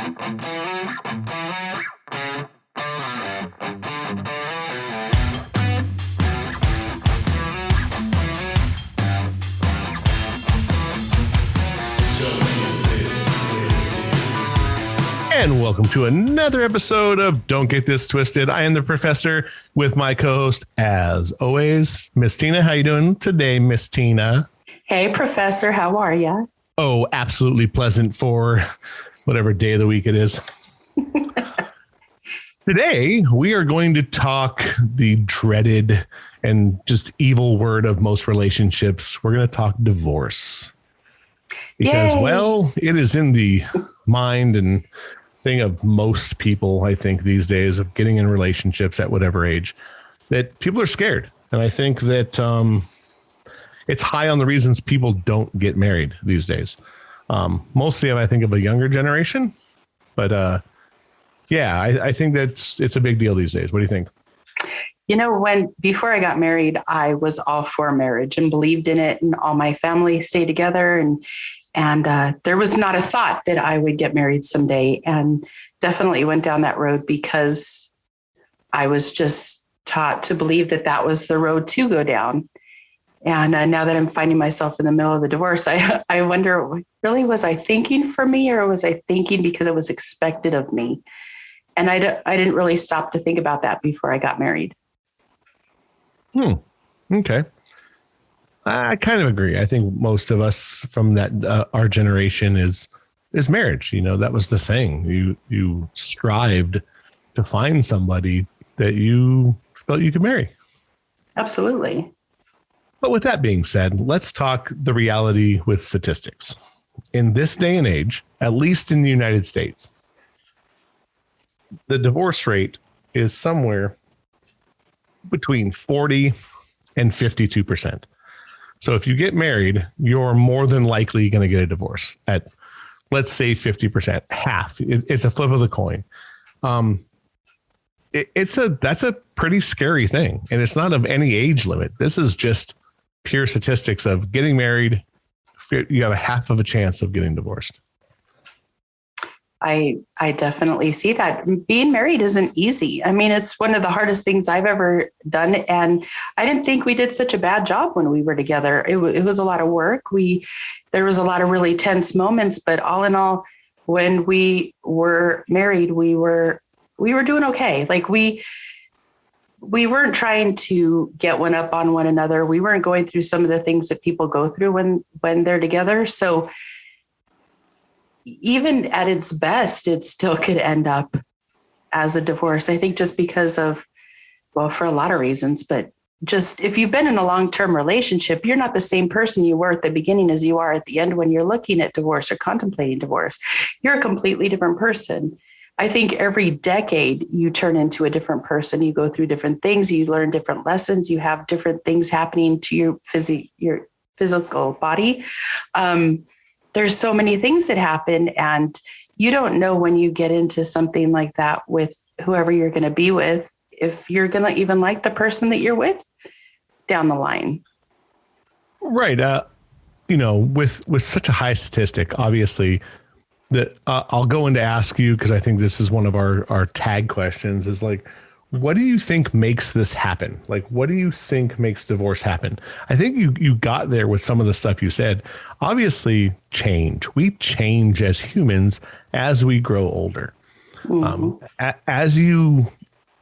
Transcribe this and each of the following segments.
And welcome to another episode of Don't Get This Twisted. I am the professor with my co-host, as always, Miss Tina. How you doing today, Miss Tina? Hey, Professor. How are you? Oh, absolutely pleasant for whatever day of the week it is. Today, we are going to talk the dreaded and just evil word of most relationships. We're going to talk divorce. Because, well, it is in the mind and thing of most people, I think, these days of getting in relationships at whatever age, that people are scared. And I think that it's high on the reasons people don't get married these days. Mostly, I think of a younger generation. But I think it's a big deal these days. What do you think? You know, before I got married, I was all for marriage and believed in it, and all my family stayed together, and there was not a thought that I would get married someday, and definitely went down that road because I was just taught to believe that that was the road to go down. And now that I'm finding myself in the middle of the divorce, I wonder, really, was I thinking for me, or was I thinking because it was expected of me? And I didn't really stop to think about that before I got married. Okay. I kind of agree. I think most of us from that our generation is marriage. You know, that was the thing. You strived to find somebody that you felt you could marry. Absolutely. But with that being said, let's talk the reality with statistics. In this day and age, at least in the United States, the divorce rate is somewhere between 40 and 52%. So if you get married, you're more than likely going to get a divorce at, let's say, 50%, half. It's a flip of the coin. That's a pretty scary thing. And it's not of any age limit. This is just pure statistics of getting married. You have a half of a chance of getting divorced. I definitely see that. Being married isn't easy. I mean, it's one of the hardest things I've ever done. And I didn't think we did such a bad job when we were together. It was a lot of work. There was a lot of really tense moments, but all in all, when we were married, we were doing okay. Like we weren't trying to get one up on one another. We weren't going through some of the things that people go through when they're together. So even at its best, it still could end up as a divorce. I think just because of, well, for a lot of reasons, but just if you've been in a long-term relationship, you're not the same person you were at the beginning as you are at the end when you're looking at divorce or contemplating divorce. You're a completely different person. I think every decade you turn into a different person. You go through different things. You learn different lessons. You have different things happening to your physical body. There's so many things that happen, and you don't know when you get into something like that with whoever you're going to be with, if you're going to even like the person that you're with down the line. Right. With such a high statistic, obviously, that I'll go in to ask you, because I think this is one of our tag questions, is like, what do you think makes this happen? Like, what do you think makes divorce happen? I think you got there with some of the stuff you said. Obviously, change. We change as humans as we grow older. Mm-hmm. As you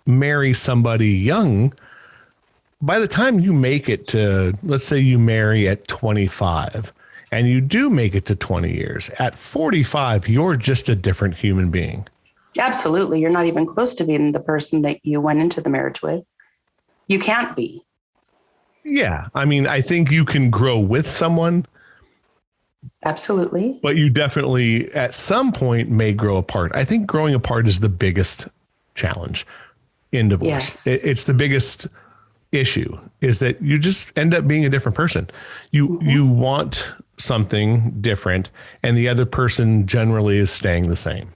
marry somebody young, by the time you make it to, let's say you marry at 25 and you do make it to 20 years, at 45, you're just a different human being. Absolutely. You're not even close to being the person that you went into the marriage with. You can't be. Yeah. I mean, I think you can grow with someone. Absolutely. But you definitely at some point may grow apart. I think growing apart is the biggest challenge in divorce. Yes. It's the biggest issue, is that you just end up being a different person. You want something different, and the other person generally is staying the same.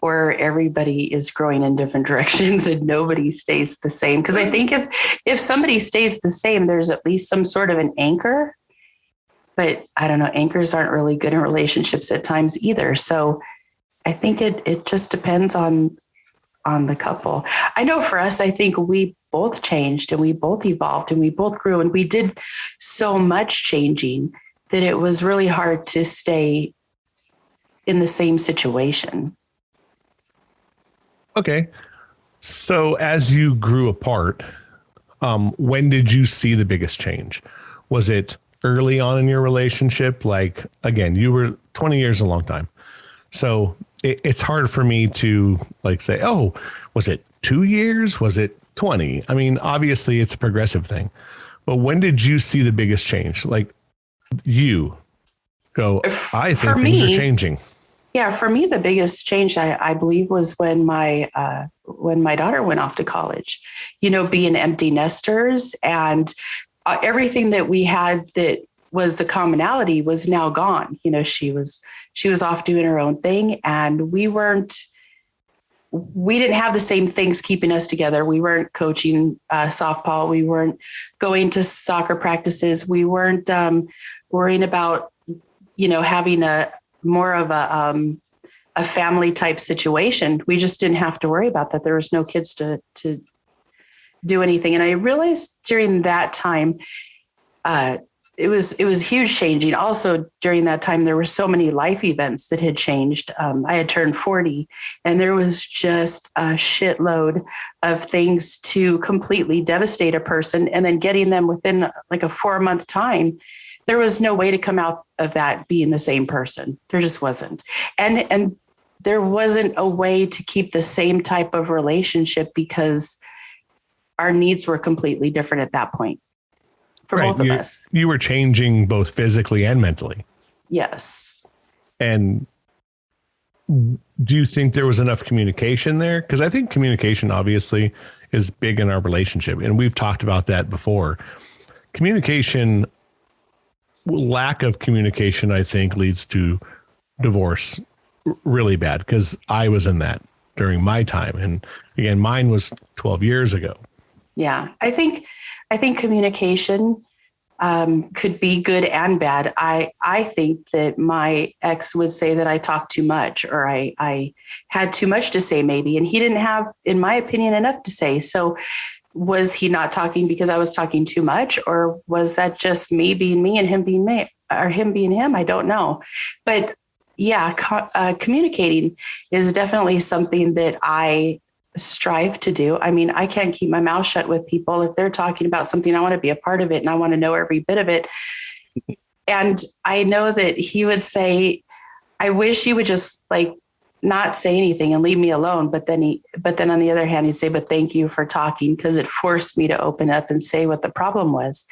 Or everybody is growing in different directions and nobody stays the same. Because I think if somebody stays the same, there's at least some sort of an anchor. But I don't know, anchors aren't really good in relationships at times either. So I think it just depends on the couple. I know for us, I think we both changed and we both evolved and we both grew and we did so much changing that it was really hard to stay in the same situation. Okay. So as you grew apart, when did you see the biggest change? Was it early on in your relationship? Like, again, you were 20 years, a long time. So it's hard for me to like say, oh, was it 2 years? Was it 20? I mean, obviously it's a progressive thing, but when did you see the biggest change? Like you go, I think things are changing. Yeah, for me, the biggest change I believe was when my daughter went off to college. You know, being empty nesters and everything that we had that was the commonality was now gone. You know, she was off doing her own thing, and we didn't have the same things keeping us together. We weren't coaching softball. We weren't going to soccer practices. We weren't worrying about, you know, having more of a family type situation. We just didn't have to worry about that. There was no kids to do anything. And I realized during that time, it was huge changing. Also during that time, there were so many life events that had changed. I had turned 40 and there was just a shitload of things to completely devastate a person. And then getting them within like a 4-month time, there was no way to come out of that being the same person. There just wasn't. And there wasn't a way to keep the same type of relationship because our needs were completely different at that point for both of us. You were changing both physically and mentally. Yes. And do you think there was enough communication there? Because I think communication obviously is big in our relationship. And we've talked about that before. Communication, lack of communication, I think leads to divorce really bad, because I was in that during my time. And again, mine was 12 years ago. Yeah, I think communication could be good and bad. I think that my ex would say that I talked too much, or I had too much to say maybe, and he didn't have, in my opinion, enough to say. So was he not talking because I was talking too much, or was that just me being me and him being me, or him being him? I don't know. But yeah, communicating is definitely something that I strive to do. I mean, I can't keep my mouth shut with people. If they're talking about something, I want to be a part of it and I want to know every bit of it. And I know that he would say, I wish you would just like not say anything and leave me alone. But then on the other hand, he'd say, but thank you for talking, because it forced me to open up and say what the problem was.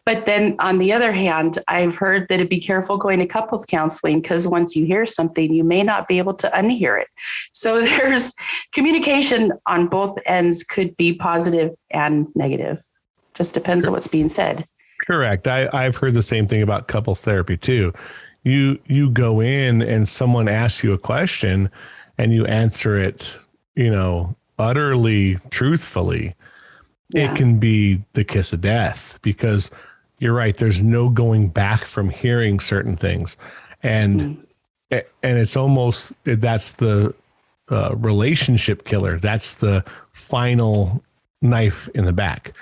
But then on the other hand, I've heard that it'd be careful going to couples counseling, because once you hear something, you may not be able to unhear it. So there's communication on both ends, could be positive and negative. Just depends on what's being said. Correct. I've heard the same thing about couples therapy too. You go in and someone asks you a question and you answer it, you know, utterly truthfully. Yeah. It can be the kiss of death, because you're right. There's no going back from hearing certain things. And it's almost, that's the relationship killer. That's the final knife in the back.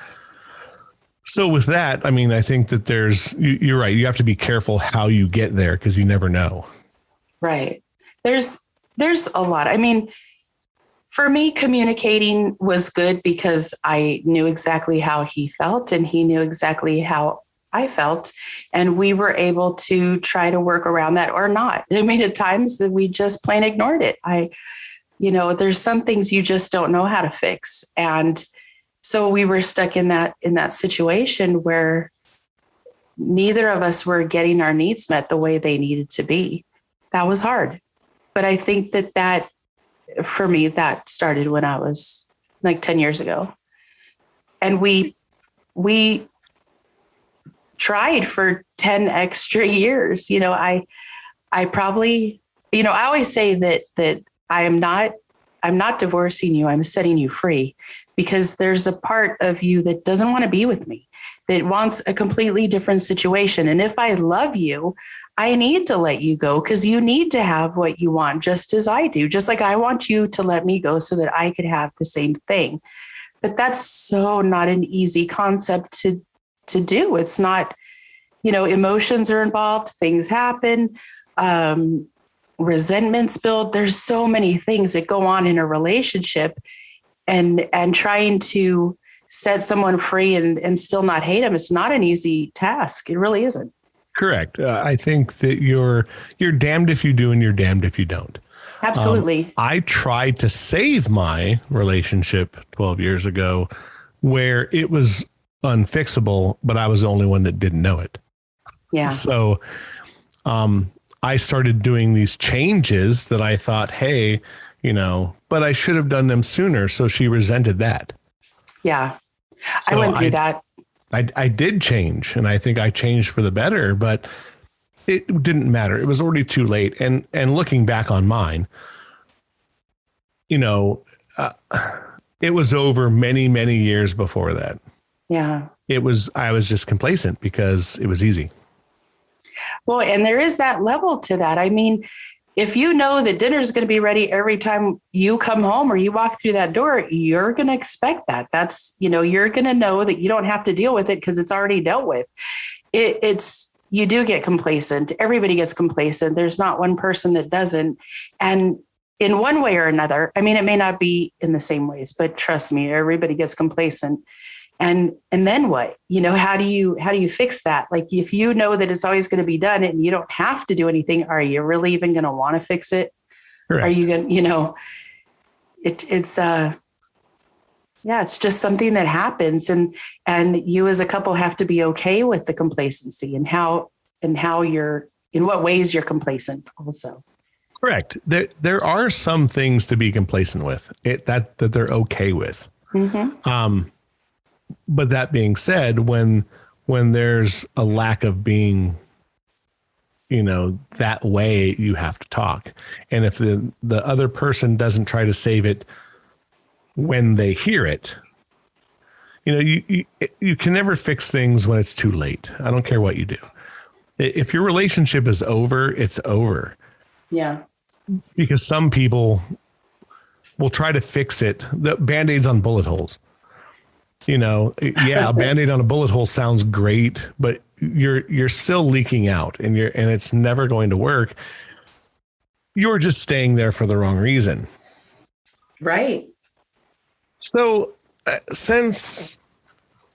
So with that, I mean, I think that you're right. You have to be careful how you get there, because you never know. Right. There's a lot. I mean, for me, communicating was good because I knew exactly how he felt and he knew exactly how I felt. And we were able to try to work around that or not. I mean, at times that we just plain ignored it. There's some things you just don't know how to fix. And so we were stuck in that situation where neither of us were getting our needs met the way they needed to be. That was hard. But I think that for me, that started when I was like 10 years ago. And we tried for 10 extra years. I probably, I always say that I'm not divorcing you. I'm setting you free, because there's a part of you that doesn't want to be with me, that wants a completely different situation. And if I love you, I need to let you go because you need to have what you want just as I do, just like I want you to let me go so that I could have the same thing. But that's so not an easy concept to do. It's not, emotions are involved, things happen, resentments build. There's so many things that go on in a relationship, and trying to set someone free and still not hate them. It's not an easy task. It really isn't. Correct. I think that you're damned if you do and you're damned if you don't. Absolutely. I tried to save my relationship 12 years ago where it was unfixable, but I was the only one that didn't know it. Yeah. So I started doing these changes that I thought, hey, but I should have done them sooner. So she resented that. Yeah. So I went through that. I did change, and I think I changed for the better, but it didn't matter. It was already too late. And looking back on mine, it was over many, many years before that. Yeah. I was just complacent because it was easy. Well, and there is that level to that. I mean, if you know that dinner is going to be ready every time you come home or you walk through that door, you're going to expect that. That's, you're going to know that you don't have to deal with it because it's already dealt with. You do get complacent. Everybody gets complacent. There's not one person that doesn't. And in one way or another, I mean, it may not be in the same ways, but trust me, everybody gets complacent. And then what? How do you fix that? Like, if you know that it's always going to be done and you don't have to do anything, are you really even going to want to fix it? Correct. Are you going to, it's just something that happens, and you as a couple have to be okay with the complacency and how you're, in what ways you're complacent also. Correct. There are some things to be complacent with that they're okay with. Mm-hmm. But that being said, when there's a lack of being, that way, you have to talk. And if the other person doesn't try to save it when they hear it, you can never fix things when it's too late. I don't care what you do. If your relationship is over, it's over. Yeah. Because some people will try to fix it. The Band-Aids on bullet holes. A Band-Aid on a bullet hole sounds great, but you're still leaking out and it's never going to work. You're just staying there for the wrong reason. Right. So since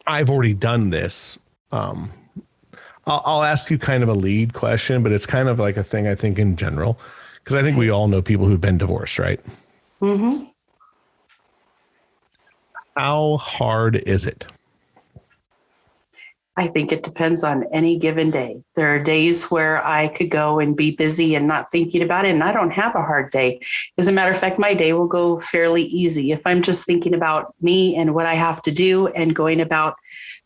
I've already done this, I'll ask you kind of a lead question, but it's kind of like a thing I think in general, because I think we all know people who've been divorced, right? Mm-hmm. How hard is it? I think it depends on any given day. There are days where I could go and be busy and not thinking about it, and I don't have a hard day. As a matter of fact, my day will go fairly easy. If I'm just thinking about me and what I have to do and going about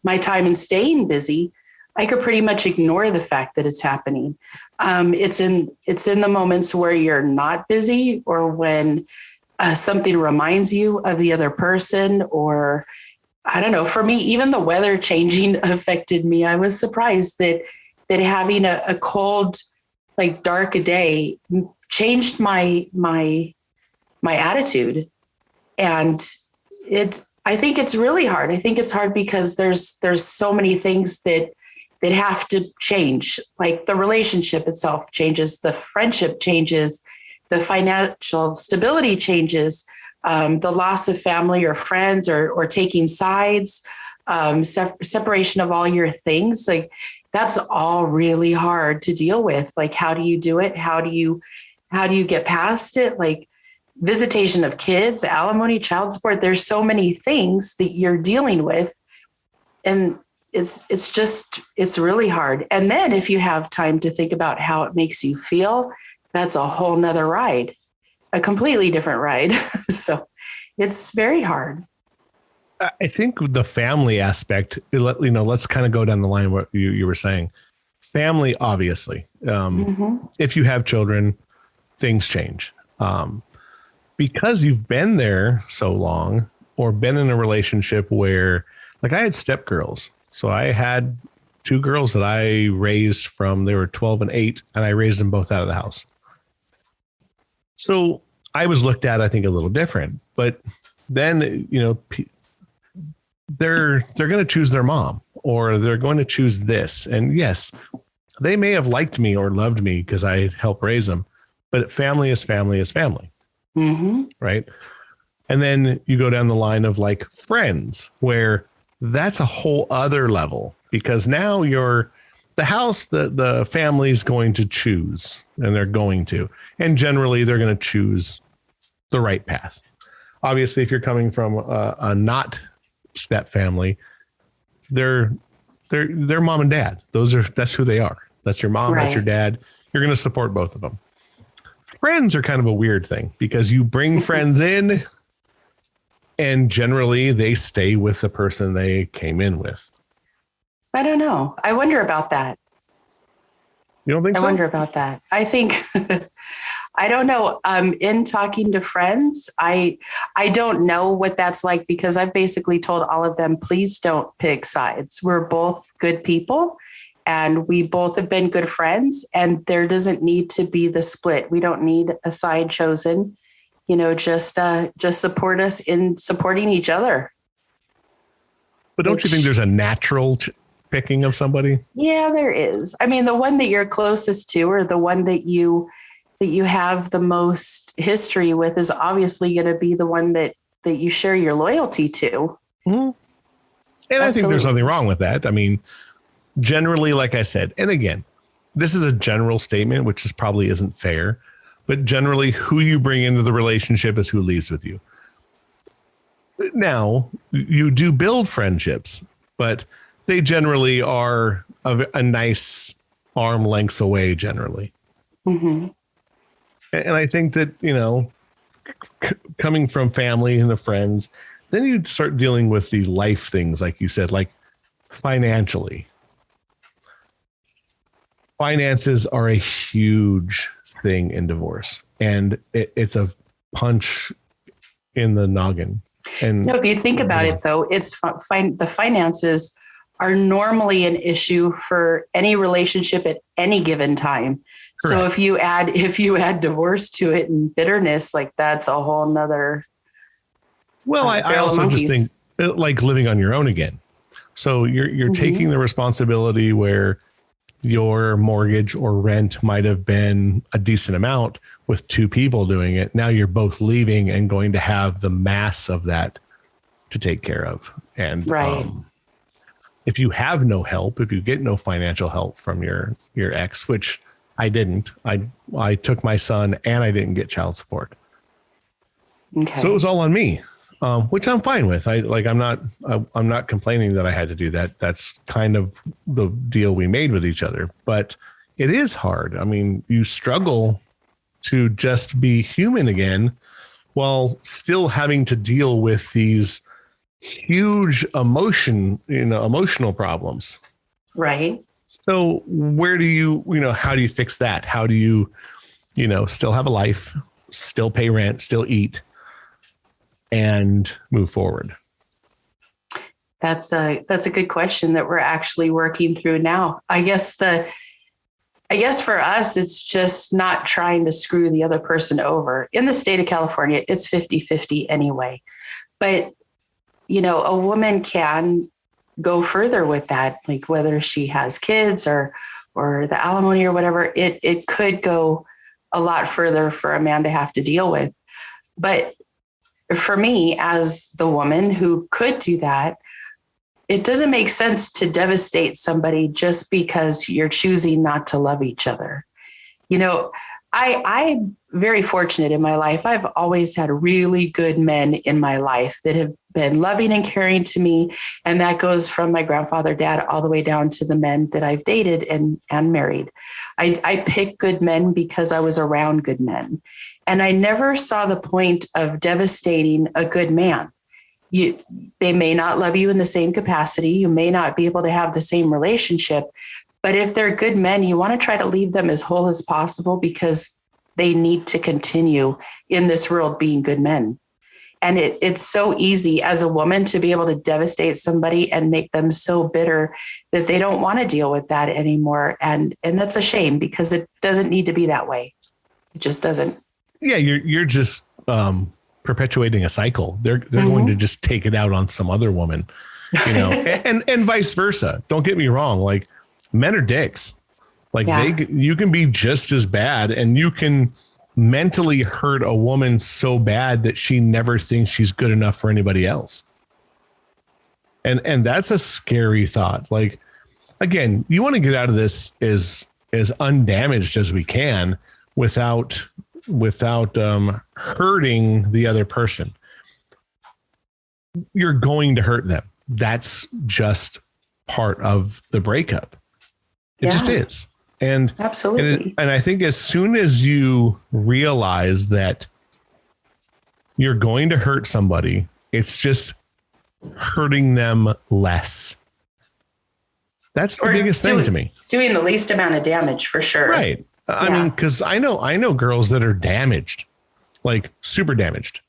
my time and staying busy, I could pretty much ignore the fact that it's happening. It's in the moments where you're not busy, or when something reminds you of the other person, or I don't know, for me, even the weather changing affected me. I was surprised that having a cold, like dark day changed my attitude. And I think it's really hard. I think it's hard because there's so many things that have to change. Like the relationship itself changes, the friendship changes, the financial stability changes, the loss of family or friends, or taking sides, separation of all your things. Like that's all really hard to deal with. Like, how do you do it? How do you get past it? Like visitation of kids, alimony, child support. There's so many things that you're dealing with. And it's really hard. And then if you have time to think about how it makes you feel, that's a whole nother ride, a completely different ride. So it's very hard. I think the family aspect, let's kind of go down the line what you were saying. Family, obviously, if you have children, things change. Because you've been there so long, or been in a relationship where, like, I had stepgirls. So I had two girls that I raised from, they were 12 and 8, and I raised them both out of the house. So I was looked at, I think, a little different, but then, they're going to choose their mom, or they're going to choose this. And yes, they may have liked me or loved me because I helped raise them, but family is family is family. Mm-hmm. Right. And then you go down the line of like friends, where that's a whole other level, because now the house, the family's going to choose, and generally they're going to choose the right path. Obviously, if you're coming from a not step family, they're mom and dad. That's who they are. That's your mom, that's your dad. You're going to support both of them. Friends are kind of a weird thing, because you bring friends in, and generally they stay with the person they came in with. I don't know. I wonder about that. You don't think so? I wonder about that. I think, I don't know. In talking to friends, I don't know what that's like, because I've basically told all of them, please don't pick sides. We're both good people, and we both have been good friends, and there doesn't need to be the split. We don't need a side chosen. Just support us in supporting each other. But don't you think there's a natural picking of somebody? Yeah, there is. I mean, the one that you're closest to, or the one that you have the most history with, is obviously going to be the one that you share your loyalty to. Mm-hmm. And absolutely. I think there's nothing wrong with that. I mean, generally, like I said, and again, this is a general statement, which probably isn't fair, but generally who you bring into the relationship is who leaves with you. Now, you do build friendships, but they generally are a nice arm lengths away generally. Mm-hmm. And I think that, coming from family and the friends, then you start dealing with the life things, like you said, like financially. Finances are a huge thing in divorce, and it's a punch in the noggin. And if you think about it, though, it's the finances are normally an issue for any relationship at any given time. Correct. So if you add divorce to it and bitterness, like that's a whole nother. Well, I also just think like living on your own again. So you're mm-hmm. taking the responsibility where your mortgage or rent might have been a decent amount with two people doing it. Now you're both leaving and going to have the mass of that to take care of. And right. If you have no help, if you get no financial help from your ex, which I didn't, I took my son and I didn't get child support. Okay. So it was all on me, which I'm fine with. I'm not complaining that I had to do that. That's kind of the deal we made with each other, but it is hard. I mean, you struggle to just be human again while still having to deal with these huge emotional problems. Right. So where do you, how do you fix that? How do you, still have a life, still pay rent, still eat, and move forward? That's a good question that we're actually working through now. I guess for us, it's just not trying to screw the other person over. In the state of California, it's 50-50 anyway. But, a woman can go further with that, like whether she has kids or the alimony or whatever, it could go a lot further for a man to have to deal with. But for me, as the woman who could do that, it doesn't make sense to devastate somebody just because you're choosing not to love each other. I'm very fortunate in my life. I've always had really good men in my life that have been loving and caring to me. And that goes from my grandfather, dad, all the way down to the men that I've dated and married. I pick good men because I was around good men. And I never saw the point of devastating a good man. They may not love you in the same capacity. You may not be able to have the same relationship, but if they're good men, you want to try to leave them as whole as possible, because they need to continue in this world being good men. And it's so easy as a woman to be able to devastate somebody and make them so bitter that they don't want to deal with that anymore. And that's a shame, because it doesn't need to be that way. It just doesn't. Yeah, you're just perpetuating a cycle. They're going to just take it out on some other woman, and vice versa. Don't get me wrong. Like, men are dicks. Like, you can be just as bad, and you can mentally hurt a woman so bad that she never thinks she's good enough for anybody else. And that's a scary thought. Like, again, you want to get out of this as undamaged as we can without hurting the other person. You're going to hurt them. That's just part of the breakup. It just is. And absolutely. And I think as soon as you realize that you're going to hurt somebody, it's just hurting them less. That's the biggest thing to me. Doing the least amount of damage, for sure. Right. I mean, because I know girls that are damaged, like super damaged.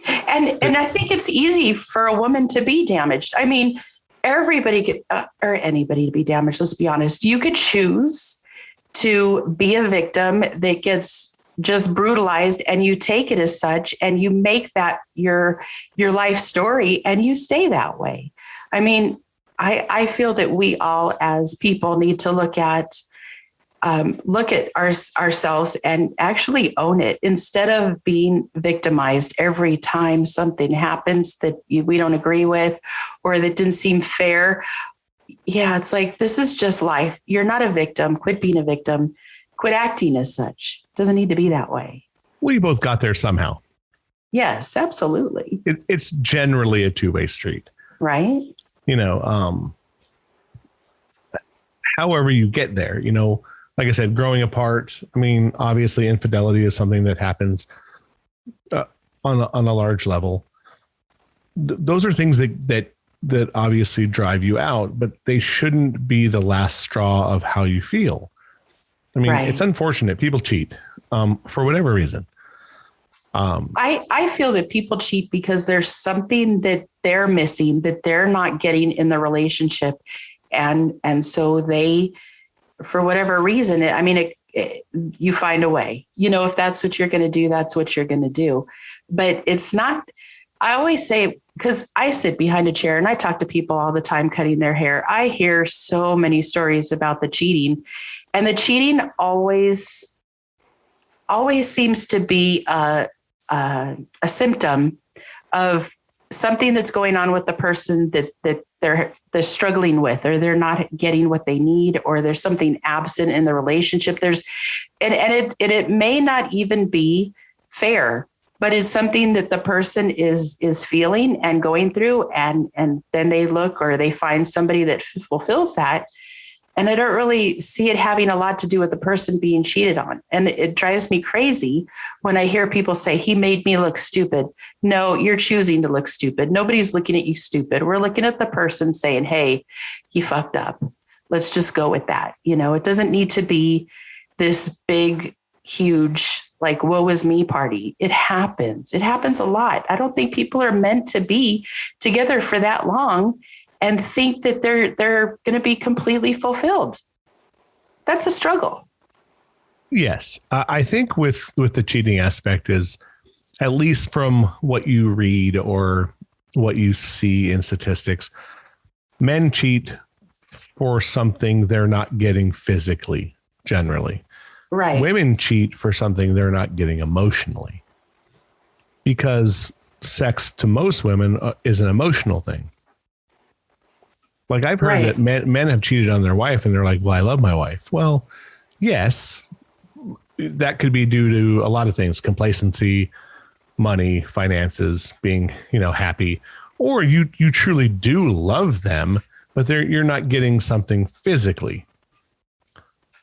And I think it's easy for a woman to be damaged. I mean, everybody could, or anybody to be damaged. Let's be honest. You could choose to be a victim that gets just brutalized, and you take it as such, and you make that your life story, and you stay that way. I mean, I feel that we all as people need to look at ourselves and actually own it, instead of being victimized every time something happens that we don't agree with or that didn't seem fair. Yeah, it's like, this is just life. You're not a victim. Quit being a victim. Quit acting as such. Doesn't need to be that way. We both got there somehow. Yes, absolutely. It's generally a two-way street. Right. However you get there, like I said, growing apart. I mean, obviously infidelity is something that happens on a large level. Those are things that obviously drive you out, but they shouldn't be the last straw of how you feel. I mean, It's unfortunate. People cheat for whatever reason. I feel that people cheat because there's something that they're missing, that they're not getting in the relationship. And so they, for whatever reason, you find a way, if that's what you're going to do, that's what you're going to do. But it's not, I always say, because I sit behind a chair and I talk to people all the time cutting their hair. I hear so many stories about the cheating, and the cheating always seems to be a symptom of something that's going on with the person that they're struggling with, or they're not getting what they need, or there's something absent in the relationship. It may not even be fair, but it's something that the person is feeling and going through. And then they look, or they find somebody that fulfills that. And I don't really see it having a lot to do with the person being cheated on. And it drives me crazy when I hear people say, he made me look stupid. No, you're choosing to look stupid. Nobody's looking at you stupid. We're looking at the person saying, hey, he fucked up. Let's just go with that. It doesn't need to be this big, huge, like, woe is me party. It happens. It happens a lot. I don't think people are meant to be together for that long and think that they're going to be completely fulfilled. That's a struggle. Yes. I think with the cheating aspect is, at least from what you read or what you see in statistics, men cheat for something they're not getting physically, generally. Right. Women cheat for something they're not getting emotionally, because sex to most women is an emotional thing. Like, I've heard that men have cheated on their wife and they're like, well, I love my wife. Well, yes, that could be due to a lot of things: complacency, money, finances, being, happy, or you truly do love them, but you're not getting something physically.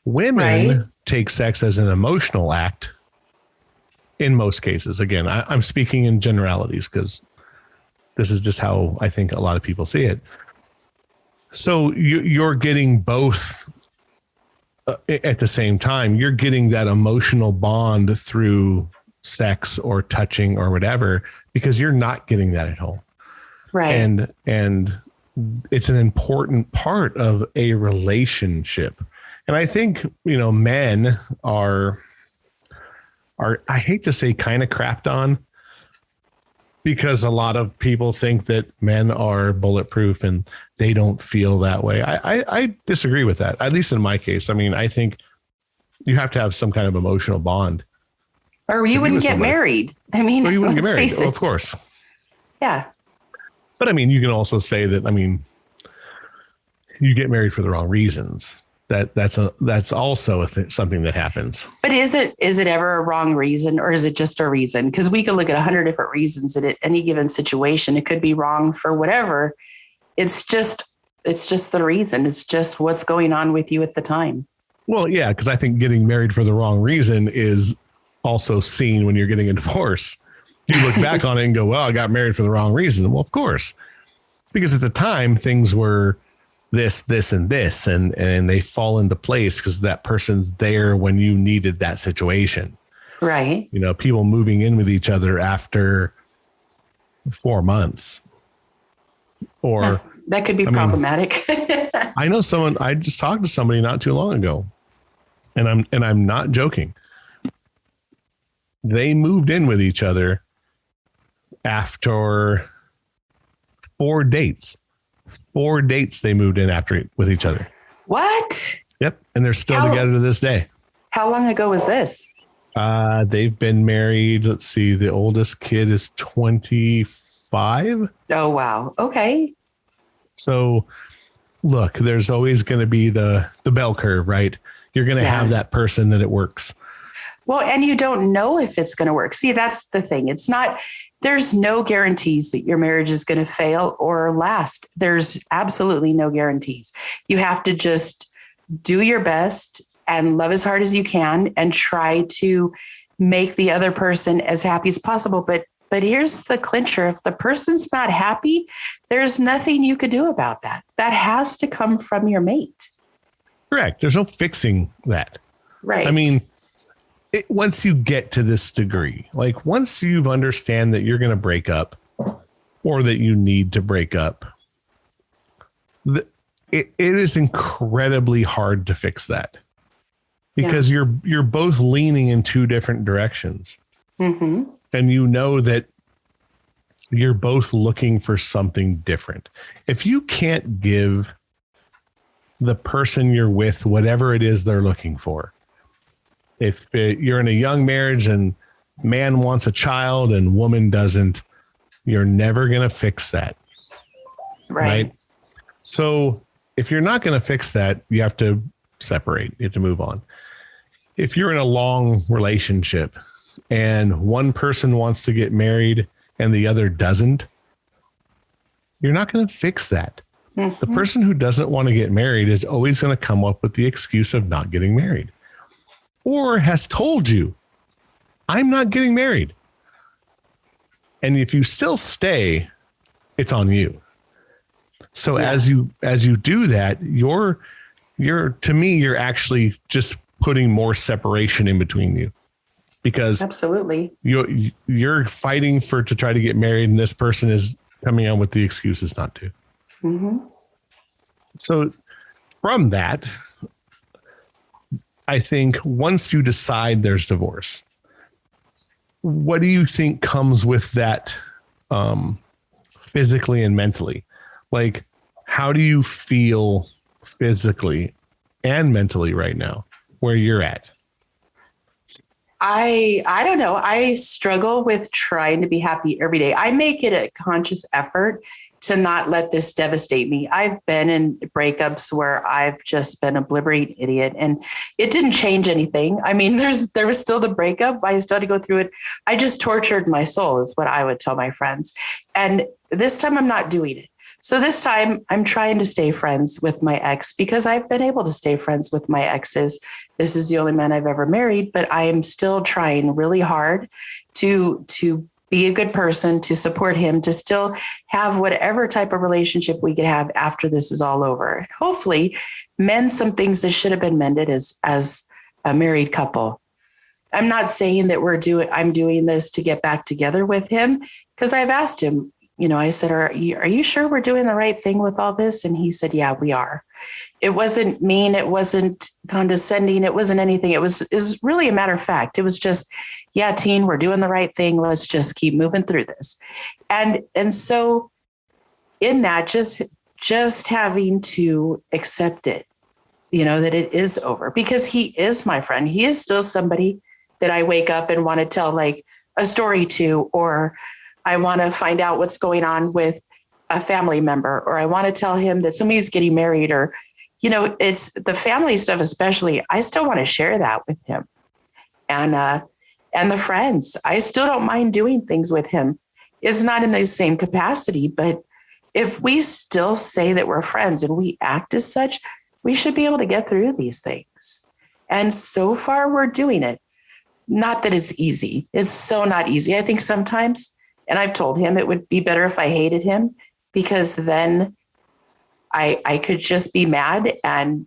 Women take sex as an emotional act in most cases. Again, I'm speaking in generalities because this is just how I think a lot of people see it. So you're getting both at the same time. You're getting that emotional bond through sex or touching or whatever, because you're not getting that at home. Right. And it's an important part of a relationship. And I think, men are, I hate to say, kind of crapped on, because a lot of people think that men are bulletproof and they don't feel that way. I disagree with that, at least in my case. I mean, I think you have to have some kind of emotional bond. Or you wouldn't get married. I mean, or you wouldn't get married. Oh, of course. Yeah. But I mean, you can also say that, you get married for the wrong reasons. That's also something that happens. But is it ever a wrong reason, or is it just a reason? Because we can look at 100 different reasons in any given situation. It could be wrong for whatever. It's just the reason. It's just what's going on with you at the time. Well, yeah, because I think getting married for the wrong reason is also seen when you're getting a divorce. You look back on it and go, well, I got married for the wrong reason. Well, of course, because at the time things were this, and this, and they fall into place because that person's there when you needed that situation. Right. People moving in with each other after 4 months, or that could be problematic. I know I just talked to somebody not too long ago, and I'm not joking. They moved in with each other after 4 dates. 4 dates they moved in with each other. What? Yep. And they're still together to this day. How long ago was this? They've been married. Let's see. The oldest kid is 25. Oh, wow. Okay. So look, there's always going to be the bell curve, right? You're going to have that person that it works. Well, and you don't know if it's going to work. See, that's the thing. There's no guarantees that your marriage is going to fail or last. There's absolutely no guarantees. You have to just do your best and love as hard as you can and try to make the other person as happy as possible. But here's the clincher. If the person's not happy, there's nothing you could do about that. That has to come from your mate. Correct. There's no fixing that. Right. I mean, once you get to this degree, like once you understand that you're going to break up or that you need to break up, it is incredibly hard to fix that, because you're both leaning in 2 different directions. Mm-hmm. And that you're both looking for something different. If you can't give the person you're with whatever it is they're looking for, if you're in a young marriage and man wants a child and woman doesn't, you're never going to fix that. Right. So if you're not going to fix that, you have to separate. You have to move on. If you're in a long relationship and one person wants to get married and the other doesn't, you're not going to fix that. Mm-hmm. The person who doesn't want to get married is always going to come up with the excuse of not getting married, or has told you, I'm not getting married. And if you still stay, it's on you. So as you do that, you're to me, you're actually just putting more separation in between you, because absolutely you're fighting to try to get married, and this person is coming on with the excuses not to. Mm-hmm. So from that, I think once you decide there's divorce, what do you think comes with that, physically and mentally? Like, how do you feel physically and mentally right now where you're at? I don't know. I struggle with trying to be happy every day. I make it a conscious effort to not let this devastate me. I've been in breakups where I've just been a blibbering idiot, and it didn't change anything. I mean, there was still the breakup. I still had to go through it. I just tortured my soul, is what I would tell my friends. And this time I'm not doing it. So this time I'm trying to stay friends with my ex, because I've been able to stay friends with my exes. This is the only man I've ever married, but I am still trying really hard to be a good person, to support him, to still have whatever type of relationship we could have after this is all over. Hopefully mend some things that should have been mended as a married couple. I'm not saying that I'm doing this to get back together with him, because I've asked him, I said, are you sure we're doing the right thing with all this? And he said, yeah, we are. It wasn't mean. It wasn't condescending. It wasn't anything. It was really a matter of fact. It was just, yeah, teen, we're doing the right thing. Let's just keep moving through this. And so in that, just having to accept it, that it is over, because he is my friend. He is still somebody that I wake up and want to tell like a story to, or I want to find out what's going on with a family member, or I want to tell him that somebody's getting married, or, it's the family stuff, especially. I still want to share that with him, and the friends. I still don't mind doing things with him. It's not in the same capacity, but if we still say that we're friends and we act as such, we should be able to get through these things. And so far we're doing it. Not that it's easy. It's so not easy. I think sometimes, and I've told him it would be better if I hated him, because then I could just be mad and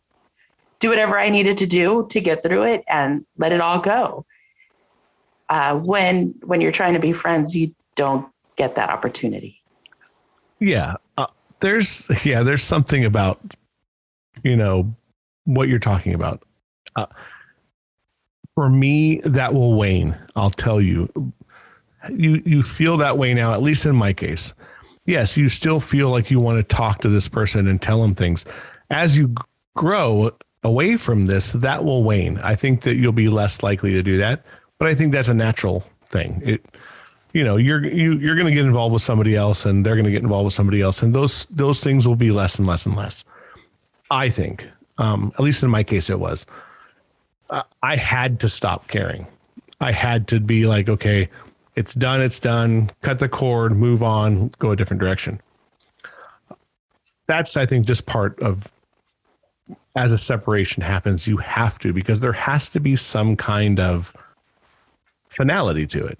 do whatever I needed to do to get through it and let it all go. When you're trying to be friends, you don't get that opportunity. Yeah. There's something about, what you're talking about. For me, that will wane. I'll tell you, you feel that way now, at least in my case. Yes, you still feel like you want to talk to this person and tell them things. As you grow away from this, that will wane. I think that you'll be less likely to do that, but I think that's a natural thing. You're going to get involved with somebody else, and they're going to get involved with somebody else, and those things will be less and less and less. I think, at least in my case, it was. I had to stop caring. I had to be like, okay, it's done. Cut the cord, move on, go a different direction. That's, I think, just part of, as a separation happens, you have to, because there has to be some kind of finality to it.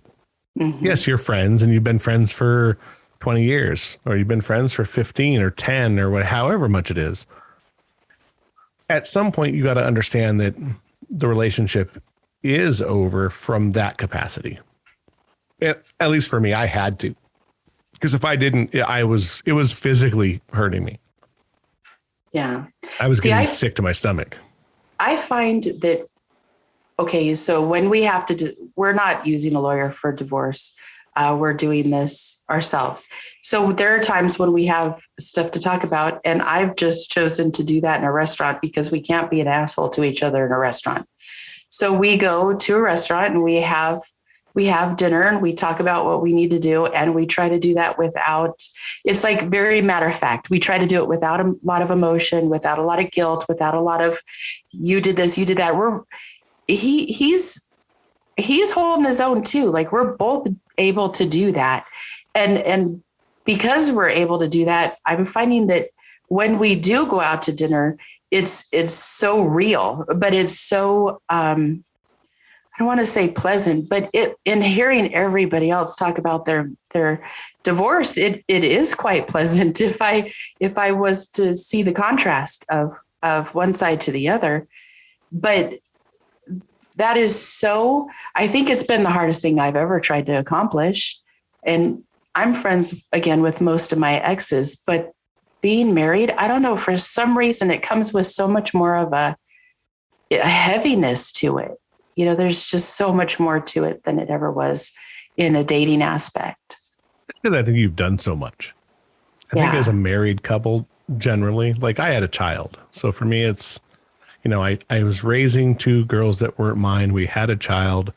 Mm-hmm. Yes, you're friends, and you've been friends for 20 years, or you've been friends for 15 or 10 or however much it is. At some point, you got to understand that the relationship is over from that capacity. At least for me, I had to, because if I didn't, it was physically hurting me. Yeah. I was getting sick to my stomach. I find that, okay, so when we have to we're not using a lawyer for divorce. We're doing this ourselves. So there are times when we have stuff to talk about, and I've just chosen to do that in a restaurant, because we can't be an asshole to each other in a restaurant. So we go to a restaurant and we have dinner, and we talk about what we need to do. And we try to do that without, it's like very matter of fact. We try to do it without a lot of emotion, without a lot of guilt, without a lot of, you did this, you did that. He's holding his own too. Like, we're both able to do that. And because we're able to do that, I'm finding that when we do go out to dinner, it's so real, but it's so, I don't want to say pleasant, but in hearing everybody else talk about their divorce, it is quite pleasant. If I was to see the contrast of one side to the other, but that is so, I think it's been the hardest thing I've ever tried to accomplish. And I'm friends again with most of my exes, but being married, I don't know, for some reason it comes with so much more of a heaviness to it. There's just so much more to it than it ever was in a dating aspect. Because I think you've done so much. I think as a married couple, generally, like, I had a child. So for me, it's, I was raising two girls that weren't mine. We had a child.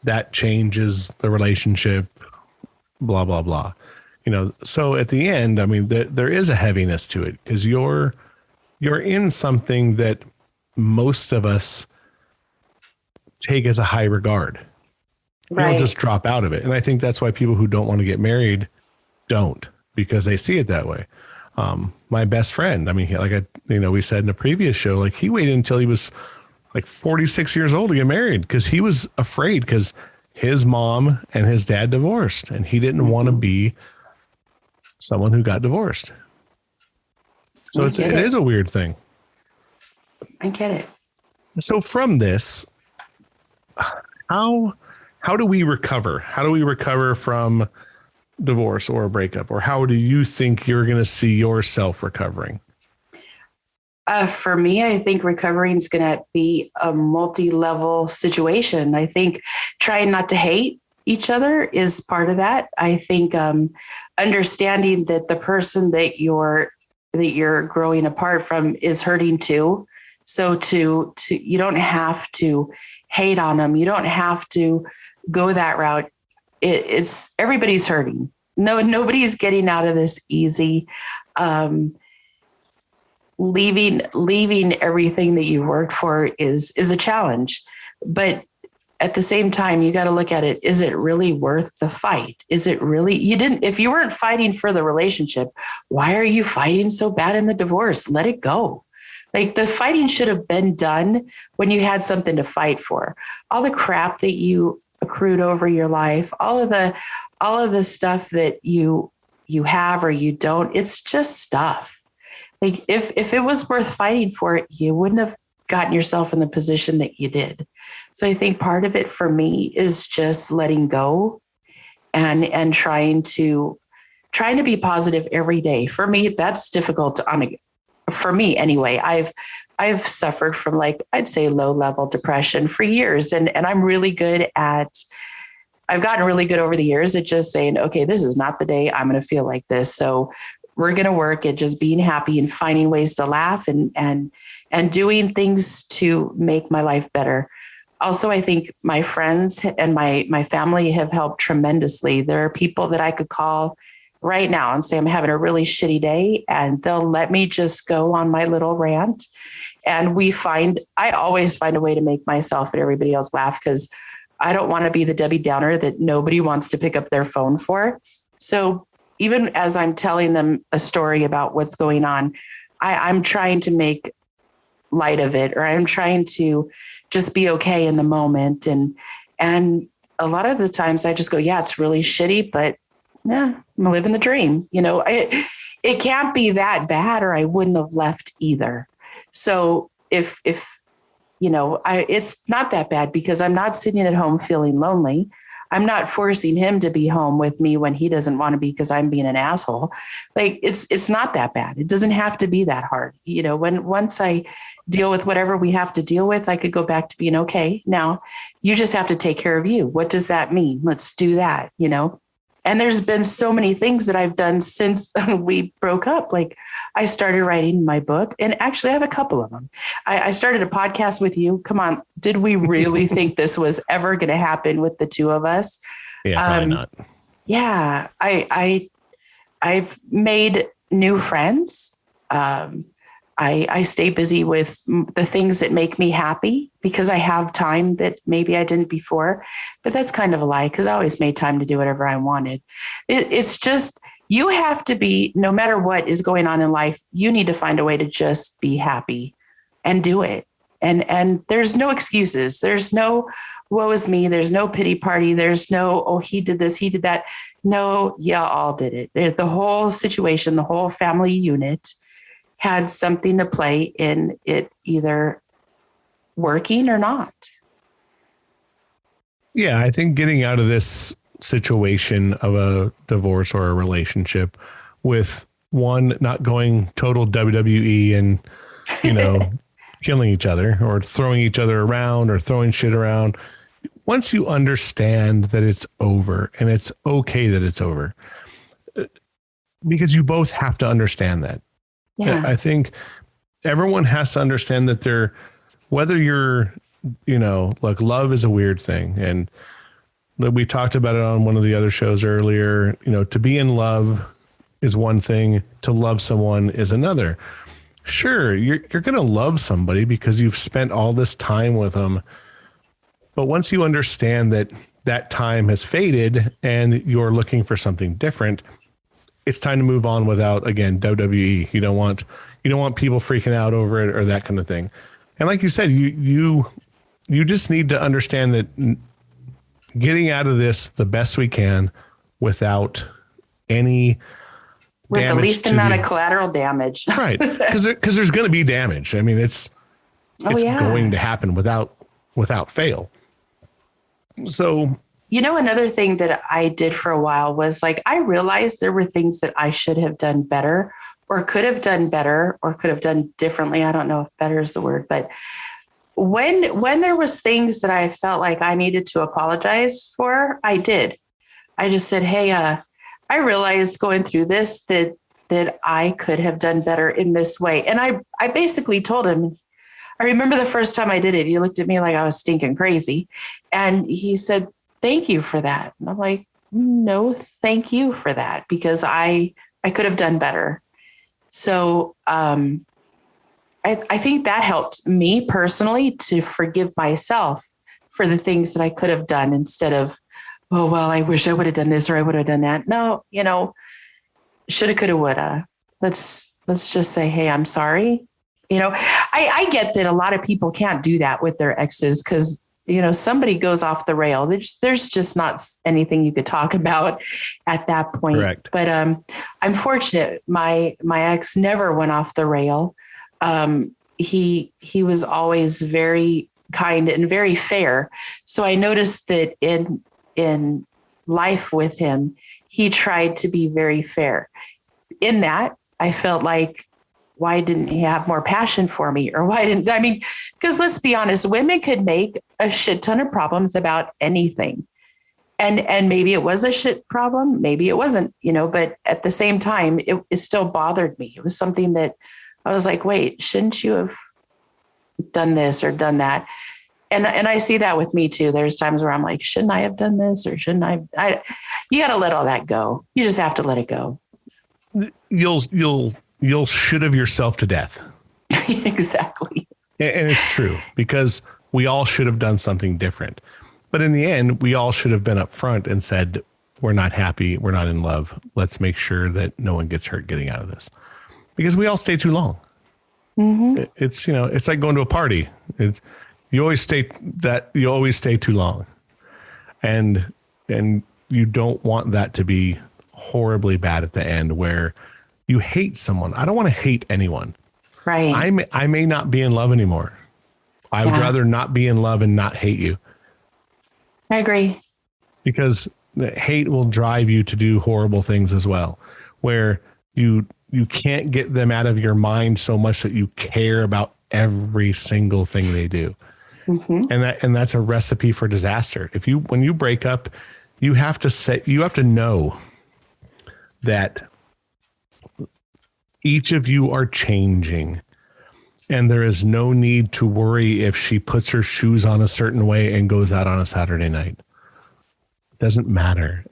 That changes the relationship, blah, blah, blah. So at the end, I mean, there is a heaviness to it, because you're in something that most of us take as a high regard. You don't just drop out of it. And I think that's why people who don't want to get married don't, because they see it that way. My best friend, I mean, we said in a previous show, like, he waited until he was like 46 years old to get married, because he was afraid, because his mom and his dad divorced, and he didn't want to be someone who got divorced. So it is a weird thing. I get it. So from this, how do we recover? How do we recover from divorce or a breakup? Or how do you think you're going to see yourself recovering? For me, I think recovering is going to be a multi-level situation. I think trying not to hate each other is part of that. I think understanding that the person that you're growing apart from is hurting too. So to you don't have to hate on them. You don't have to go that route. It's everybody's hurting. No, nobody's getting out of this easy. Um, leaving everything that you worked for is a challenge, but at the same time you got to look at it, is it really worth the fight? Is it really, you didn't, if you weren't fighting for the relationship, why are you fighting so bad in the divorce? Let it go. Like the fighting should have been done when you had something to fight for. All the crap that you accrued over your life, all of the stuff that you have or you don't, it's just stuff. Like if it was worth fighting for it, you wouldn't have gotten yourself in the position that you did. So I think part of it for me is just letting go and trying to be positive every day. For me, that's difficult for me anyway. I've suffered from, like, I'd say low level depression for years. And I'm really good at, I've gotten really good over the years at just saying, okay, this is not the day I'm going to feel like this. So we're going to work at just being happy and finding ways to laugh and doing things to make my life better. Also, I think my friends and my family have helped tremendously. There are people that I could call right now and say, I'm having a really shitty day, and they'll let me just go on my little rant. And I always find a way to make myself and everybody else laugh, because I don't want to be the Debbie Downer that nobody wants to pick up their phone for. So even as I'm telling them a story about what's going on, I'm trying to make light of it, or I'm trying to just be okay in the moment. And a lot of the times I just go, yeah, it's really shitty, but yeah, I'm living the dream. It can't be that bad, or I wouldn't have left either. So if it's not that bad, because I'm not sitting at home feeling lonely. I'm not forcing him to be home with me when he doesn't want to be because I'm being an asshole. Like it's not that bad. It doesn't have to be that hard. Once I deal with whatever we have to deal with, I could go back to being okay. Now you just have to take care of you. What does that mean? Let's do that, And there's been so many things that I've done since we broke up. Like I started writing my book, and actually I have a couple of them. I started a podcast with you. Come on. Did we really think this was ever going to happen with the two of us? Yeah, probably not. Yeah. I've made new friends. I stay busy with the things that make me happy, because I have time that maybe I didn't before. But that's kind of a lie, because I always made time to do whatever I wanted. It's just, you have to be, no matter what is going on in life, you need to find a way to just be happy and do it. And there's no excuses. There's no woe is me. There's no pity party. There's no, oh, he did this, he did that. No, yeah, all did it. The whole situation, the whole family unit had something to play in it, either working or not. Yeah, I think getting out of this situation of a divorce or a relationship with one not going total WWE and, killing each other or throwing each other around or throwing shit around. Once you understand that it's over, and it's okay that it's over, because you both have to understand that. Yeah. I think everyone has to understand that whether you're, like, love is a weird thing. And we talked about it on one of the other shows earlier. To be in love is one thing, to love someone is another. Sure, you're going to love somebody because you've spent all this time with them. But once you understand that that time has faded and you're looking for something different, it's time to move on without, again, WWE. You don't want people freaking out over it or that kind of thing. And like you said, you just need to understand that getting out of this the best we can without any with the least amount of collateral damage. Right. Because there's going to be damage. I mean, it's going to happen without fail. So, Another thing that I did for a while was like, I realized there were things that I should have done better or could have done better or could have done differently. I don't know if better is the word, but when there was things that I felt like I needed to apologize for, I did. I just said, hey, I realized going through this that I could have done better in this way. And I basically told him, I remember the first time I did it, he looked at me like I was stinking crazy. And he said, thank you for that. And I'm like, no, thank you for that, because I could have done better. So I think that helped me personally to forgive myself for the things that I could have done instead of, oh, well, I wish I would have done this or I would have done that. No, shoulda, coulda, woulda. Let's just say, hey, I'm sorry. I get that a lot of people can't do that with their exes because, somebody goes off the rail. There's just not anything you could talk about at that point. correct. But I'm fortunate. My ex never went off the rail. He was always very kind and very fair. So I noticed that in life with him, he tried to be very fair. In that, I felt like, why didn't he have more passion for me? Or because let's be honest, women could make a shit ton of problems about anything. And maybe it was a shit problem, maybe it wasn't, but at the same time, it still bothered me. It was something that I was like, wait, shouldn't you have done this or done that? And I see that with me too. There's times where I'm like, shouldn't I have done this or shouldn't I? You got to let all that go. You just have to let it go. You'll should have yourself to death. Exactly. And it's true, because we all should have done something different. But in the end, we all should have been up front and said, we're not happy. We're not in love. Let's make sure that no one gets hurt getting out of this, because we all stay too long. Mm-hmm. It's, it's like going to a party. You always stay too long, and you don't want that to be horribly bad at the end where you hate someone. I don't want to hate anyone. Right. I may not be in love anymore. I would rather not be in love and not hate you. I agree. Because hate will drive you to do horrible things as well, where you can't get them out of your mind so much that you care about every single thing they do. Mm-hmm. And that's a recipe for disaster. When you break up, you have to know that each of you are changing, and there is no need to worry if she puts her shoes on a certain way and goes out on a Saturday night. It doesn't matter.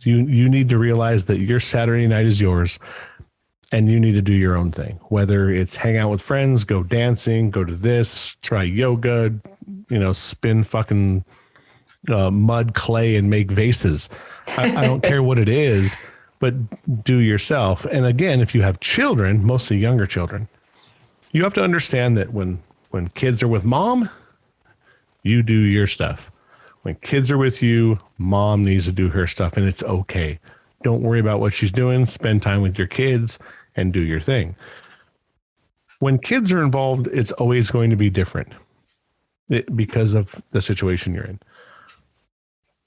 You need to realize that your Saturday night is yours, and you need to do your own thing, whether it's hang out with friends, go dancing, go to this, try yoga, spin fucking mud clay and make vases. I don't care what it is, but do yourself. And again, if you have children, mostly younger children, you have to understand that when kids are with mom, you do your stuff. When kids are with you, mom needs to do her stuff, and it's okay. Don't worry about what she's doing. Spend time with your kids and do your thing. When kids are involved, it's always going to be different because of the situation you're in.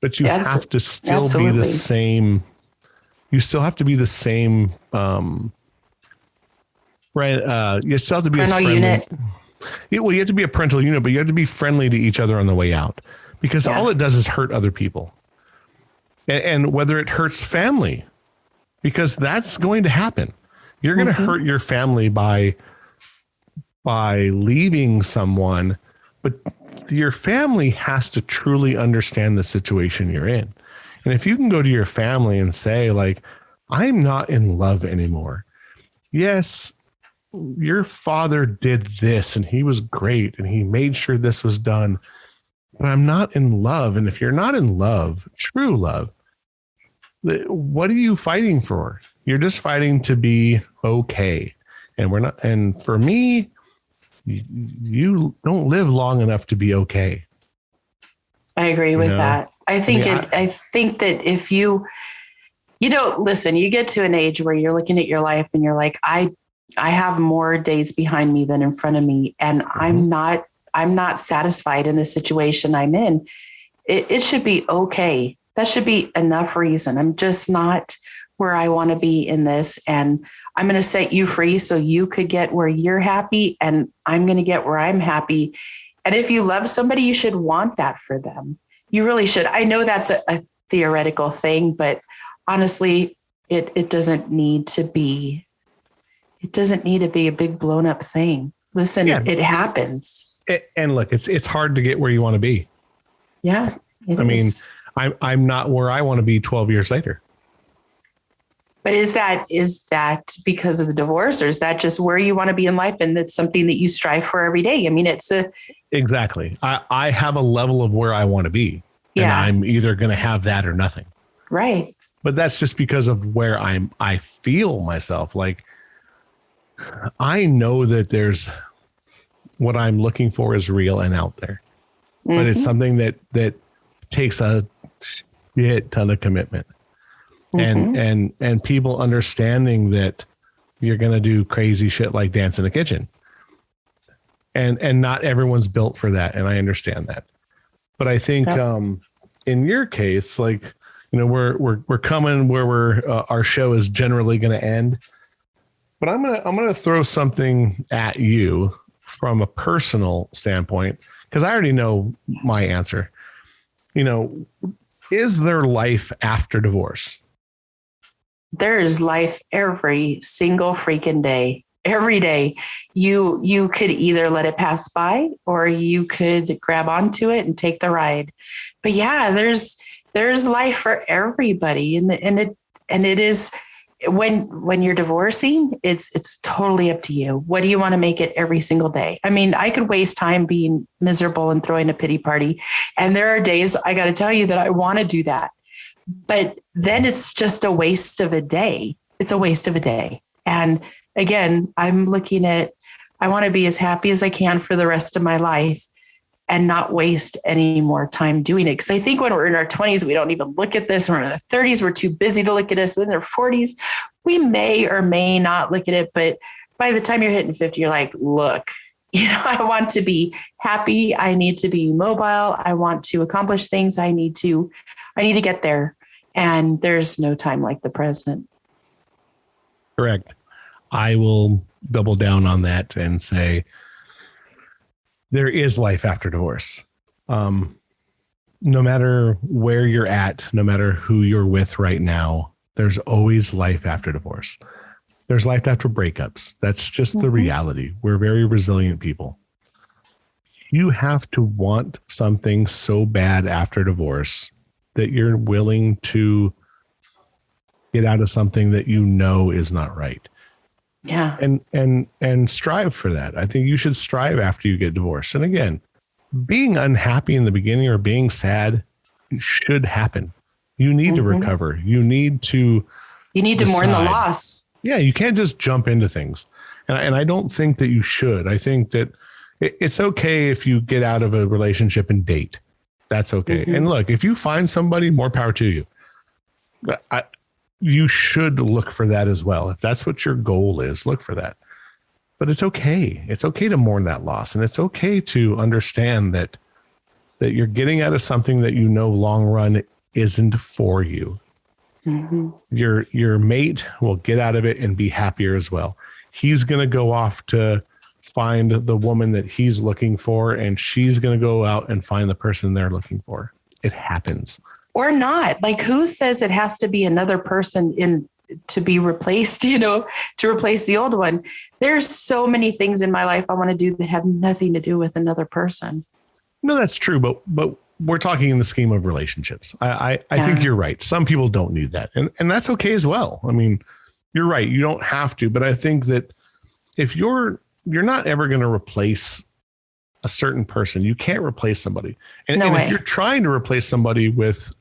But you have to still be the same. You still have to be the same. Right. You still have to be a parental unit. Well, you have to be a parental unit, but you have to be friendly to each other on the way out, because all it does is hurt other people. And whether it hurts family, because that's going to happen. You're going to hurt your family by leaving someone, but your family has to truly understand the situation you're in. And if you can go to your family and say, like, I'm not in love anymore. Yes, your father did this and he was great and he made sure this was done, but I'm not in love. And if you're not in love, true love, what are you fighting for? You're just fighting to be okay. And we're not. And for me, you don't live long enough to be okay. I agree with that. I think that if you listen, you get to an age where you're looking at your life and you're like, I have more days behind me than in front of me. And I'm not satisfied in the situation I'm in. it should be okay. That should be enough reason. I'm just not where I want to be in this. And I'm going to set you free so you could get where you're happy. And I'm going to get where I'm happy. And if you love somebody, you should want that for them. You really should. I know that's a theoretical thing, but honestly, it doesn't need to be. It doesn't need to be a big blown up thing. Listen, it happens. And look, it's hard to get where you want to be. Yeah. I mean, I'm not where I want to be 12 years later. But is that because of the divorce, or is that just where you want to be in life? And that's something that you strive for every day. I mean, exactly. I have a level of where I want to be, and I'm either going to have that or nothing. Right. But that's just because of where I feel myself. Like, I know that there's what I'm looking for is real and out there, but it's something that takes a shit ton of commitment. And people understanding that you're going to do crazy shit like dance in the kitchen, and not everyone's built for that. And I understand that, but I think, in your case, like, you know, we're coming where our show is generally going to end, but I'm going to throw something at you from a personal standpoint, because I already know my answer. You know, is there life after divorce? There is life every single freaking day. Every day. You could either let it pass by, or you could grab onto it and take the ride. But yeah, there's life for everybody. And it is, when you're divorcing, it's totally up to you. What do you want to make it every single day? I mean, I could waste time being miserable and throwing a pity party. And there are days, I got to tell you, that I want to do that. But then it's just a waste of a day. It's a waste of a day. And again, I'm looking at, I want to be as happy as I can for the rest of my life and not waste any more time doing it. Because I think when we're in our 20s, we don't even look at this. When we're in our 30s, we're too busy to look at this. In our 40s, we may or may not look at it. But by the time you're hitting 50, you're like, look, you know, I want to be happy. I need to be mobile. I want to accomplish things. I need to get there. And there's no time like the present. Correct. I will double down on that and say there is life after divorce. No matter where you're at, no matter who you're with right now, there's always life after divorce. There's life after breakups. That's just the reality. We're very resilient people. You have to want something so bad after divorce that you're willing to get out of something that you know is not right. Yeah. And strive for that. I think you should strive after you get divorced. And again, being unhappy in the beginning or being sad should happen. You need to recover. You need to mourn the loss. Yeah. You can't just jump into things. And I don't think that you should. I think that it's okay if you get out of a relationship and date. That's okay. And look, if you find somebody, more power to you. You should look for that as well. If that's what your goal is, look for that. But it's okay. It's okay to mourn that loss. And it's okay to understand that you're getting out of something that you know long run isn't for you. Your mate will get out of it and be happier as well. He's going to go off to find the woman that he's looking for, and she's going to go out and find the person they're looking for. It happens. Or not. Like, who says it has to be another person to be replaced, to replace the old one? There's so many things in my life I want to do that have nothing to do with another person. No, that's true. But we're talking in the scheme of relationships. I think you're right. Some people don't need that. And that's okay as well. I mean, you're right. You don't have to, but I think that if you're not ever going to replace a certain person. You can't replace somebody. And if you're trying to replace somebody with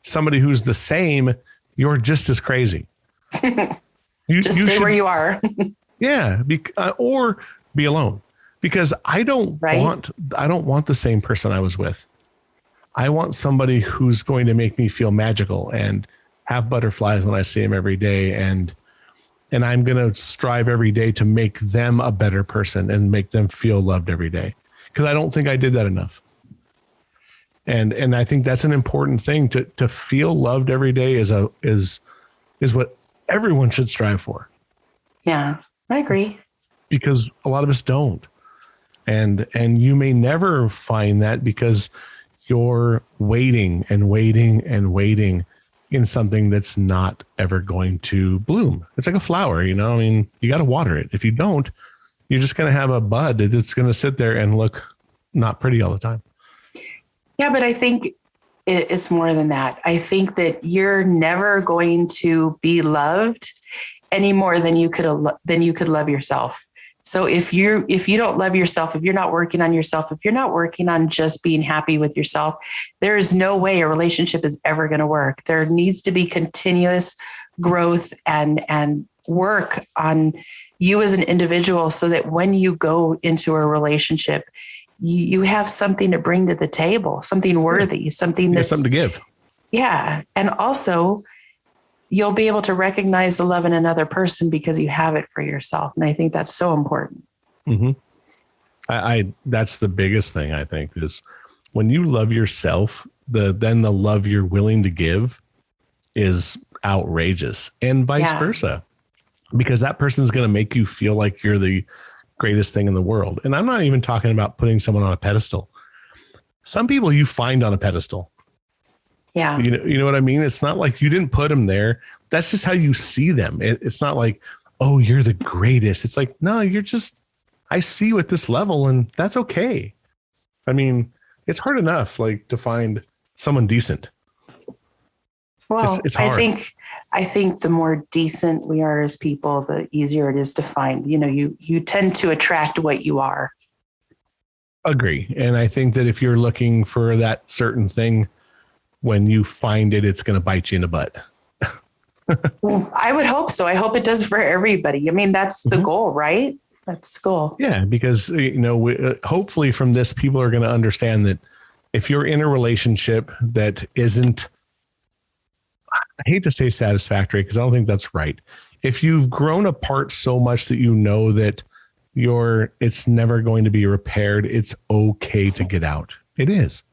somebody who's the same, you're just as crazy. You stay where you are. Yeah. Or be alone, because I don't want the same person I was with. I want somebody who's going to make me feel magical and have butterflies when I see them every day. And I'm going to strive every day to make them a better person and make them feel loved every day. Because I don't think I did that enough. And I think that's an important thing to feel loved every day is what everyone should strive for. Yeah, I agree. Because a lot of us don't. And you may never find that because you're waiting and waiting and waiting in something that's not ever going to bloom. It's like a flower, I mean, you got to water it. If you don't, you're just going to have a bud that's going to sit there and look not pretty all the time. Yeah, but I think it's more than that. I think that you're never going to be loved any more than you could love yourself. So if you don't love yourself, if you're not working on yourself, if you're not working on just being happy with yourself, there is no way a relationship is ever going to work. There needs to be continuous growth and work on you as an individual so that when you go into a relationship, you have something to bring to the table, something worthy, something that's something to give. Yeah. And also you'll be able to recognize the love in another person because you have it for yourself. And I think that's so important. Mm-hmm. I that's the biggest thing I think is when you love yourself, then the love you're willing to give is outrageous and vice versa, because that person's going to make you feel like you're the greatest thing in the world. And I'm not even talking about putting someone on a pedestal. Some people you find on a pedestal. Yeah. You know what I mean? It's not like you didn't put them there. That's just how you see them. It's not like, oh, you're the greatest. It's like, no, I see you at this level and that's okay. I mean, it's hard enough like to find someone decent. Well, it's hard. I think the more decent we are as people, the easier it is to find. You tend to attract what you are. Agree. And I think that if you're looking for that certain thing, when you find it, it's going to bite you in the butt. Well, I would hope so. I hope it does for everybody. I mean, that's the goal, right? That's the goal. Yeah, because, hopefully from this, people are going to understand that if you're in a relationship that isn't, I hate to say satisfactory because I don't think that's right. If you've grown apart so much that you know that it's never going to be repaired, it's okay to get out. It is.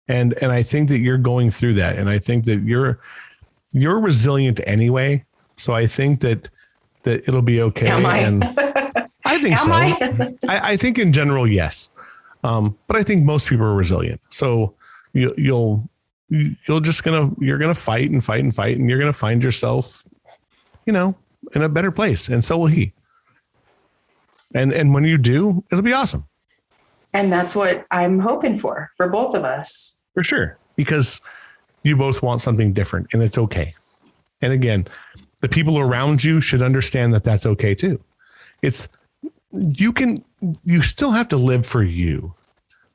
And I think that you're going through that. And I think that you're resilient anyway. So I think that it'll be okay. Am I? And I think so. I think in general, yes. But I think most people are resilient. So you're gonna fight and fight and fight, and you're gonna find yourself, in a better place. And so will he. And when you do, it'll be awesome. And that's what I'm hoping for both of us. For sure. Because you both want something different and it's okay. And again, the people around you should understand that that's okay too. You still have to live for you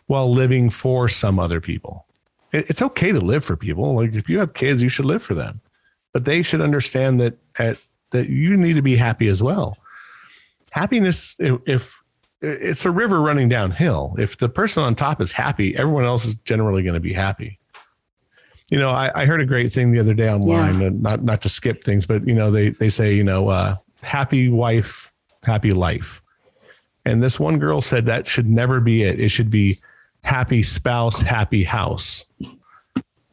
while living for some other people. It's okay to live for people. Like if you have kids, you should live for them, but they should understand that you need to be happy as well. Happiness, if it's a river running downhill, if the person on top is happy, everyone else is generally going to be happy. I heard a great thing the other day online, and not to skip things, but they say, happy wife, happy life. And this one girl said that should never be it. It should be happy spouse, happy house.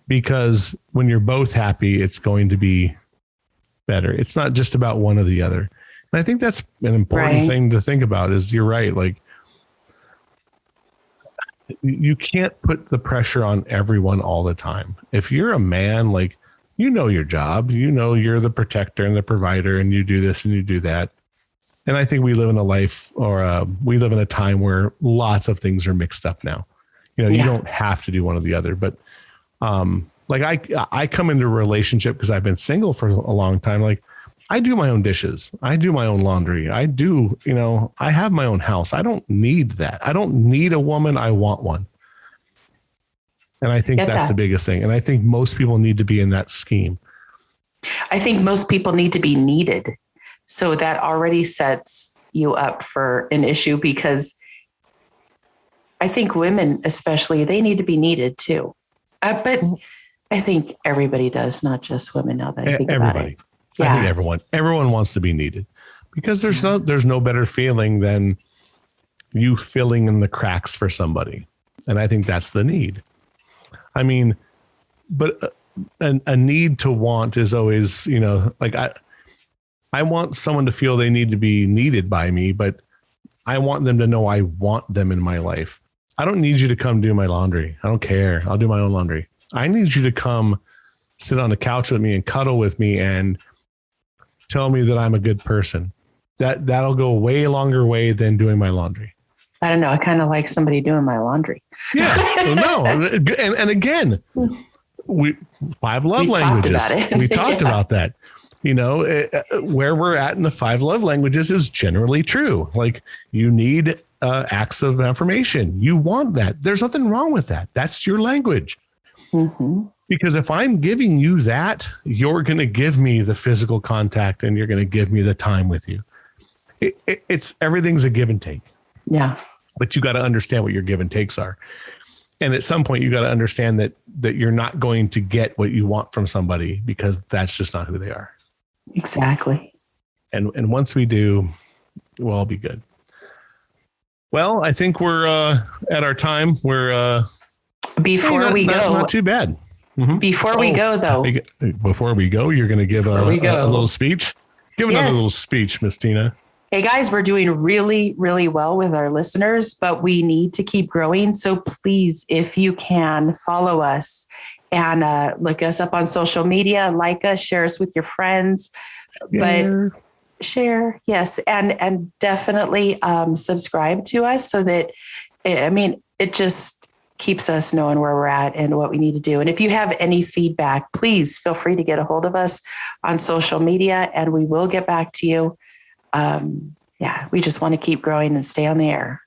Because when you're both happy, it's going to be better. It's not just about one or the other. And I think that's an important thing to think about is you're right. Like you can't put the pressure on everyone all the time. If you're a man, like, your job, you're the protector and the provider and you do this and you do that. And I think we live in a life we live in a time where lots of things are mixed up now. You don't have to do one or the other, but like I come into a relationship because I've been single for a long time. Like I do my own dishes. I do my own laundry. I do, I have my own house. I don't need that. I don't need a woman. I want one. And I think that's the biggest thing. And I think most people need to be in that scheme. I think most people need to be needed. So that already sets you up for an issue because I think women, especially, they need to be needed too. But I think everybody does, not just women now that I think about it. Yeah. I think everyone wants to be needed because there's no better feeling than you filling in the cracks for somebody. And I think that's the need. I mean, but a need to want is always, like I want someone to feel they need to be needed by me, but I want them to know I want them in my life. I don't need you to come do my laundry. I don't care. I'll do my own laundry. I need you to come sit on the couch with me and cuddle with me and tell me that I'm a good person. That'll go a way longer way than doing my laundry. I don't know. I kind of like somebody doing my laundry. Yeah. No. And again, we 5 love languages. We talked about that. Where we're at in the 5 love languages is generally true. Like you need acts of affirmation. You want that. There's nothing wrong with that. That's your language. Mm-hmm. Because if I'm giving you that, you're going to give me the physical contact and you're going to give me the time with you. It's everything's a give and take. Yeah. But you got to understand what your give and takes are. And at some point you got to understand that you're not going to get what you want from somebody because that's just not who they are. Exactly. And once we do, we'll all be good. Well, I think we're at our time. We're before we go, not too bad. Mm-hmm. Before we go, though. Before we go, you're going to give a little speech. Give another little speech, Miss Tina. Hey guys, we're doing really, really well with our listeners, but we need to keep growing. So please, if you can, follow us and look us up on social media, like us, share us with your friends, but share. Yes. And definitely subscribe to us so that, it just keeps us knowing where we're at and what we need to do. And if you have any feedback, please feel free to get a hold of us on social media and we will get back to you. We just want to keep growing and stay on the air.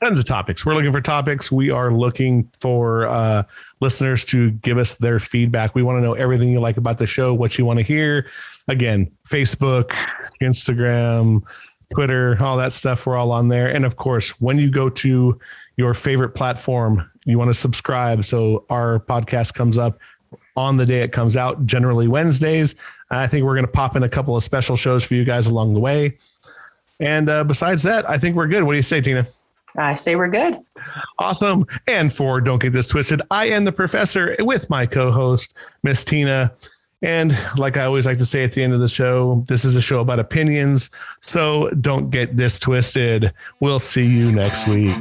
Tons of topics. We're looking for topics. We are looking for listeners to give us their feedback. We want to know everything you like about the show, what you want to hear. Again, Facebook, Instagram, Twitter, all that stuff. We're all on there. And of course, when you go to your favorite platform, you want to subscribe. So our podcast comes up on the day it comes out, generally Wednesdays. I think we're going to pop in a couple of special shows for you guys along the way. And besides that, I think we're good. What do you say, Tina? I say we're good. Awesome. And for Don't Get This Twisted, I am the professor with my co-host, Miss Tina. And like I always like to say at the end of the show, this is a show about opinions. So don't get this twisted. We'll see you next week.